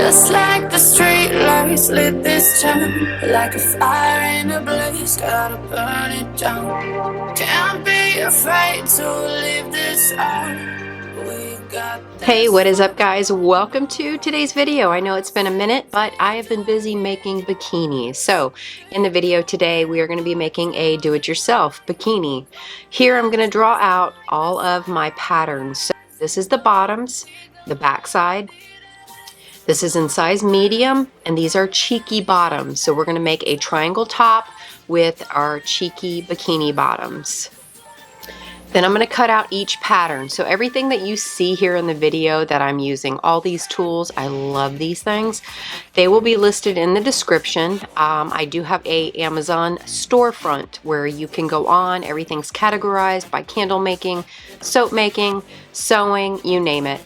Just like the street lights lit this town, like a fire in a blaze, gotta burn it down. Can't be afraid to leave this out. Hey, what is up, guys? Welcome to today's video. I know it's been a minute, but I have been busy making bikinis. So in the video today, we are going to be making a do-it-yourself bikini. Here I'm going to draw out all of my patterns. So this is the bottoms, the back side. This is in size medium, and these are cheeky bottoms. So we're going to make a triangle top with our cheeky bikini bottoms. Then I'm going to cut out each pattern. So everything that you see here in the video that I'm using, all these tools, I love these things. They will be listed in the description. I do have a Amazon storefront where you can go on. Everything's categorized by candle making, soap making, sewing, you name it.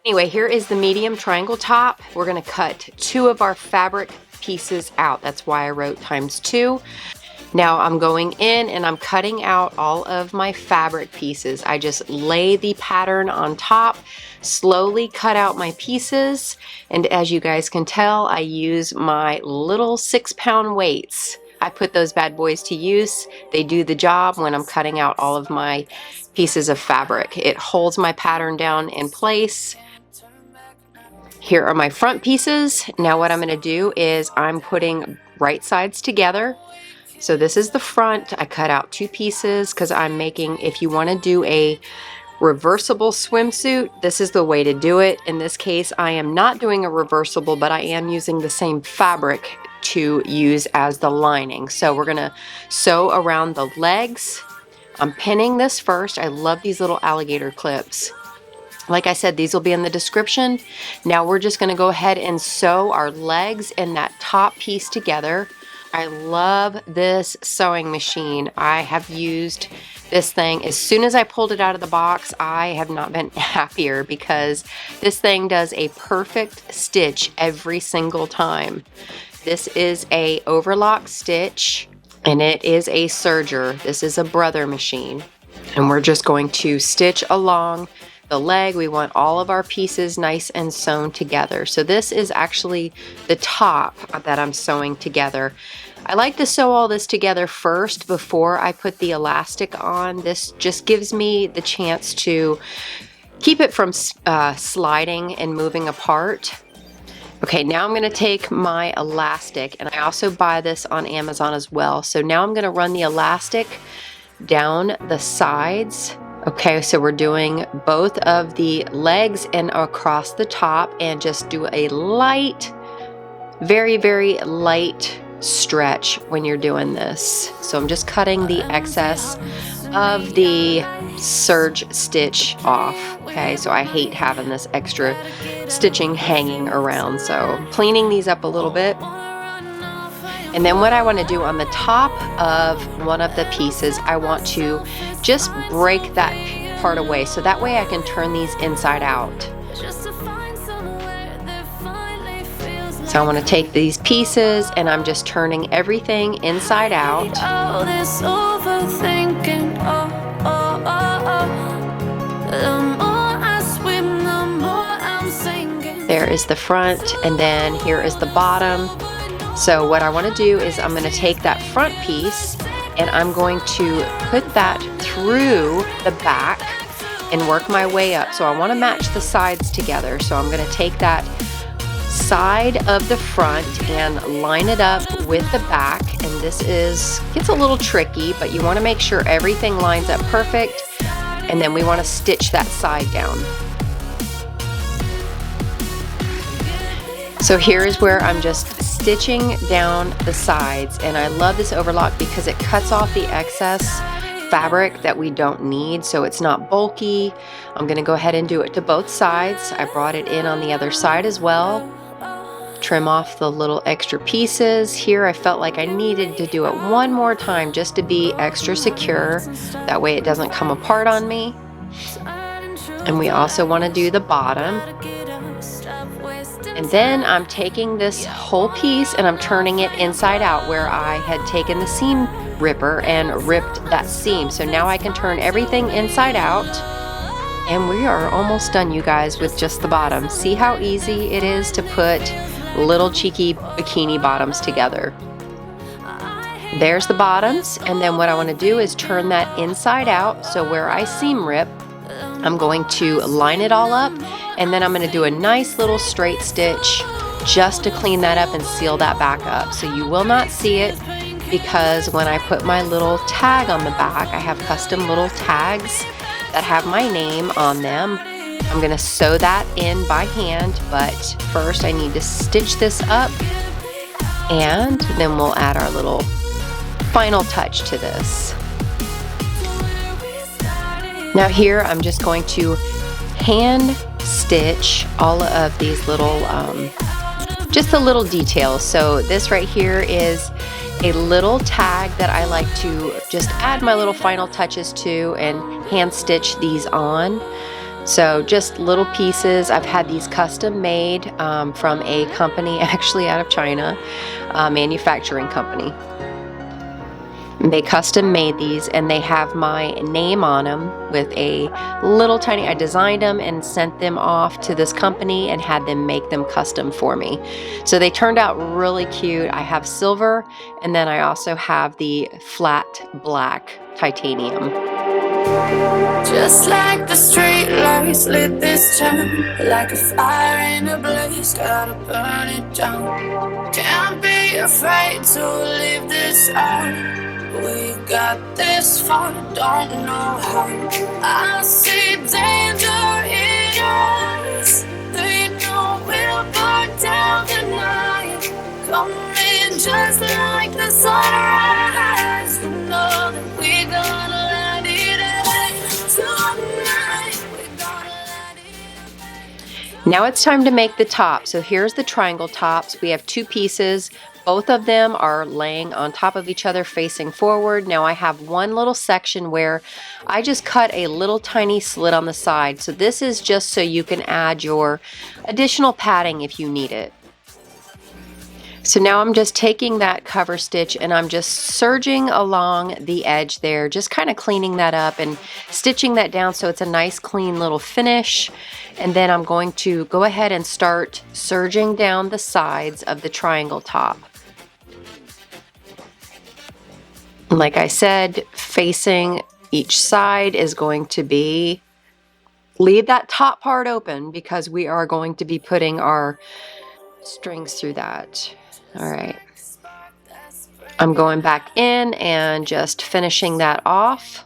Anyway, here is the medium triangle top. We're going to cut 2 of our fabric pieces out. That's why I wrote ×2. Now I'm going in and I'm cutting out all of my fabric pieces. I just lay the pattern on top, slowly cut out my pieces, and as you guys can tell, I use my little 6-pound weights. I put those bad boys to use. They do the job when I'm cutting out all of my pieces of fabric. It holds my pattern down in place. Here are my front pieces. Now what I'm going to do is I'm putting right sides together. So this is the front. I cut out 2 pieces because I'm making, if you want to do a reversible swimsuit, this is the way to do it. In this case, I am not doing a reversible, but I am using the same fabric to use as the lining. So we're going to sew around the legs. I'm pinning this first. I love these little alligator clips. Like I said, these will be in the description. Now we're just going to go ahead and sew our legs and that top piece together. I love this sewing machine. I have used this thing. As soon as I pulled it out of the box, I have not been happier because this thing does a perfect stitch every single time. This is a overlock stitch and it is a serger. This is a brother machine. And we're just going to stitch along the leg. We want all of our pieces nice and sewn together. So this is actually the top that I'm sewing together. I like to sew all this together first before I put the elastic on. This just gives me the chance to keep it from sliding and moving apart. Okay, now I'm going to take my elastic, and I also buy this on Amazon as well. So now I'm going to run the elastic down the sides. Okay, so we're doing both of the legs and across the top, and just do a light, very, very light stretch when you're doing this. So I'm just cutting the excess of the serge stitch off. Okay, so I hate having this extra stitching hanging around, so cleaning these up a little bit. And then what I want to do on the top of one of the pieces, I want to just break that part away, so that way I can turn these inside out. So I want to take these pieces and I'm just turning everything inside out. There is the front, and then here is the bottom. So what I want to do is I'm going to take that front piece and I'm going to put that through the back and work my way up. So I want to match the sides together. So I'm going to take that side of the front and line it up with the back. And this gets a little tricky, but you want to make sure everything lines up perfect. And then we want to stitch that side down. So here is where I'm just stitching down the sides, and I love this overlock because it cuts off the excess fabric that we don't need, so it's not bulky. I'm going to go ahead and do it to both sides. I brought it in on the other side as well. Trim off the little extra pieces. Here I felt like I needed to do it one more time just to be extra secure. That way it doesn't come apart on me. And we also want to do the bottom. And then I'm taking this whole piece and I'm turning it inside out where I had taken the seam ripper and ripped that seam. So now I can turn everything inside out. And we are almost done, you guys, with just the bottom. See how easy it is to put little cheeky bikini bottoms together. There's the bottoms, and then what I want to do is turn that inside out. So where I seam rip, I'm going to line it all up, and then I'm going to do a nice little straight stitch just to clean that up and seal that back up. So you will not see it, because when I put my little tag on the back, I have custom little tags that have my name on them. I'm going to sew that in by hand, but first I need to stitch this up, and then we'll add our little final touch to this. Now here I'm just going to hand stitch all of these little, just the little details. So this right here is a little tag that I like to just add my little final touches to and hand stitch these on. So just little pieces. I've had these custom made from a company actually out of China, a manufacturing company. They custom made these, and they have my name on them with a little tiny, I designed them and sent them off to this company and had them make them custom for me. So they turned out really cute. I have silver, and then I also have the flat black titanium. Just like the street lights lit this town, like a fire in a blaze, gotta burn it down. Can't be afraid to leave this out. We got this far, don't know how. I see danger in your eyes. They know we'll burn down the night. Coming just like the sunrise. You know that we're gonna light it up tonight. We're gonna light it up. Now it's time to make the top. So here's the triangle tops. We have two pieces. Both of them are laying on top of each other facing forward. Now I have one little section where I just cut a little tiny slit on the side. So this is just so you can add your additional padding if you need it. So now I'm just taking that cover stitch and I'm just serging along the edge there, just kind of cleaning that up and stitching that down so it's a nice clean little finish. And then I'm going to go ahead and start serging down the sides of the triangle top. Like I said, facing each side is going to be, leave that top part open because we are going to be putting our strings through that. All right. I'm going back in and just finishing that off.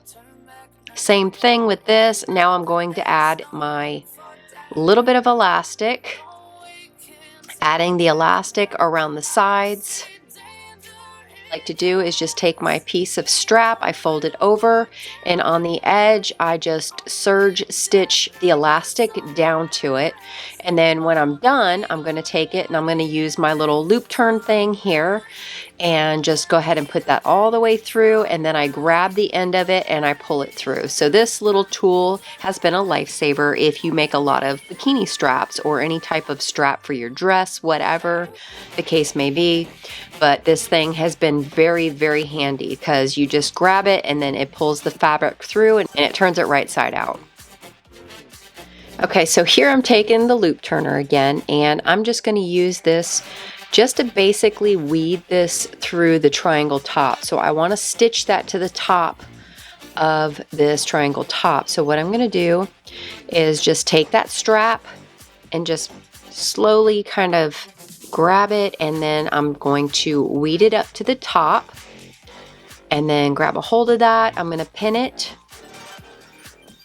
Same thing with this. Now I'm going to add my little bit of elastic, adding the elastic around the sides. What I like to do is just take my piece of strap, I fold it over, and on the edge I just serge stitch the elastic down to it. And then when I'm done, I'm going to take it and I'm going to use my little loop turn thing here and just go ahead and put that all the way through, and then I grab the end of it and I pull it through. So this little tool has been a lifesaver if you make a lot of bikini straps or any type of strap for your dress, whatever the case may be. But this thing has been very, very handy because you just grab it and then it pulls the fabric through and it turns it right side out. Okay, so here I'm taking the loop turner again, and I'm just going to use this just to basically weed this through the triangle top. So I want to stitch that to the top of this triangle top. So what I'm going to do is just take that strap and just slowly kind of grab it, and then I'm going to weed it up to the top and then grab a hold of that. I'm going to pin it,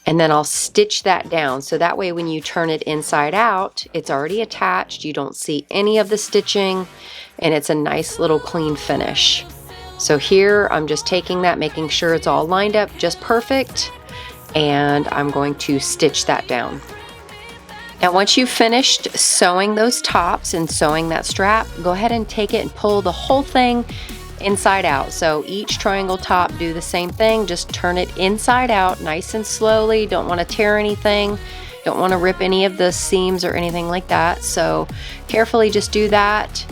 and then I'll stitch that down. So that way when you turn it inside out, it's already attached. You don't see any of the stitching, and it's a nice little clean finish. So here I'm just taking that, making sure it's all lined up just perfect, and I'm going to stitch that down. Now once you've finished sewing those tops and sewing that strap, go ahead and take it and pull the whole thing inside out. So each triangle top, do the same thing, just turn it inside out nice and slowly. Don't want to tear anything, don't want to rip any of the seams or anything like that. So carefully just do that.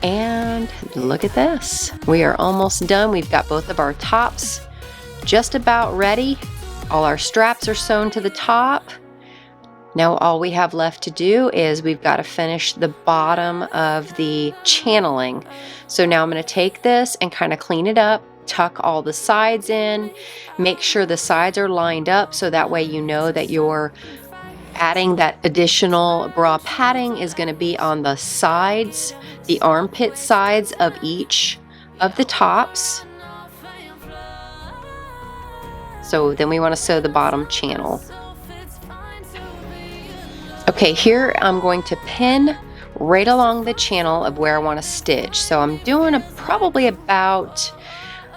And look at this, we are almost done. We've got both of our tops just about ready. All our straps are sewn to the top. Now all we have left to do is we've got to finish the bottom of the channeling. So now I'm going to take this and kind of clean it up, tuck all the sides in, make sure the sides are lined up so that way you know that you're adding that additional bra padding is going to be on the sides, the armpit sides of each of the tops. So then we want to sew the bottom channel. Okay, here I'm going to pin right along the channel of where I want to stitch. So I'm doing probably about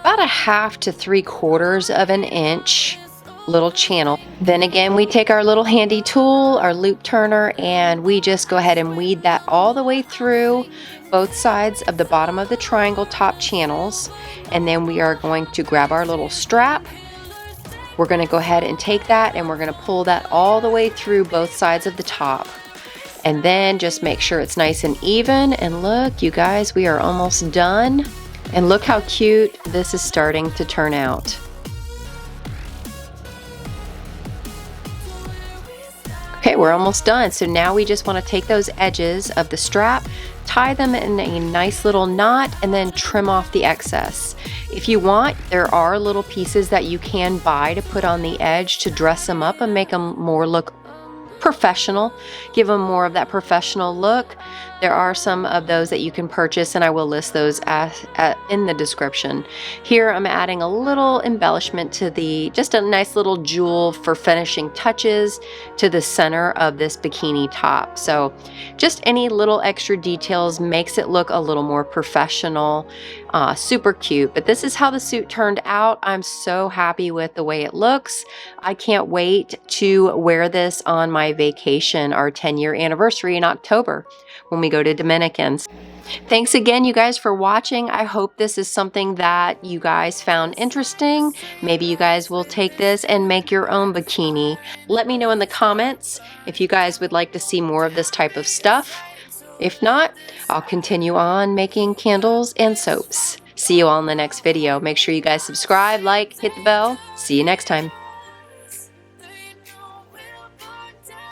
a 1/2 to 3/4 of an inch little channel. Then again, we take our little handy tool, our loop turner, and we just go ahead and weed that all the way through both sides of the bottom of the triangle top channels. And then we are going to grab our little strap. We're going to go ahead and take that and we're going to pull that all the way through both sides of the top. And then just make sure it's nice and even. And look, you guys, we are almost done. And look how cute this is starting to turn out. Okay, we're almost done. So now we just want to take those edges of the strap, tie them in a nice little knot, and then trim off the excess. If you want, there are little pieces that you can buy to put on the edge to dress them up and make them more look professional, give them more of that professional look. There are some of those that you can purchase, and I will list those in the description. Here I'm adding a little embellishment to just a nice little jewel for finishing touches to the center of this bikini top. So just any little extra details makes it look a little more professional, super cute. But this is how the suit turned out. I'm so happy with the way it looks. I can't wait to wear this on my vacation, our 10-year anniversary in October when we go to Dominicans. Thanks again, you guys, for watching. I hope this is something that you guys found interesting. Maybe you guys will take this and make your own bikini. Let me know in the comments if you guys would like to see more of this type of stuff. If not, I'll continue on making candles and soaps. See you all in the next video. Make sure you guys subscribe, like, hit the bell. See you next time.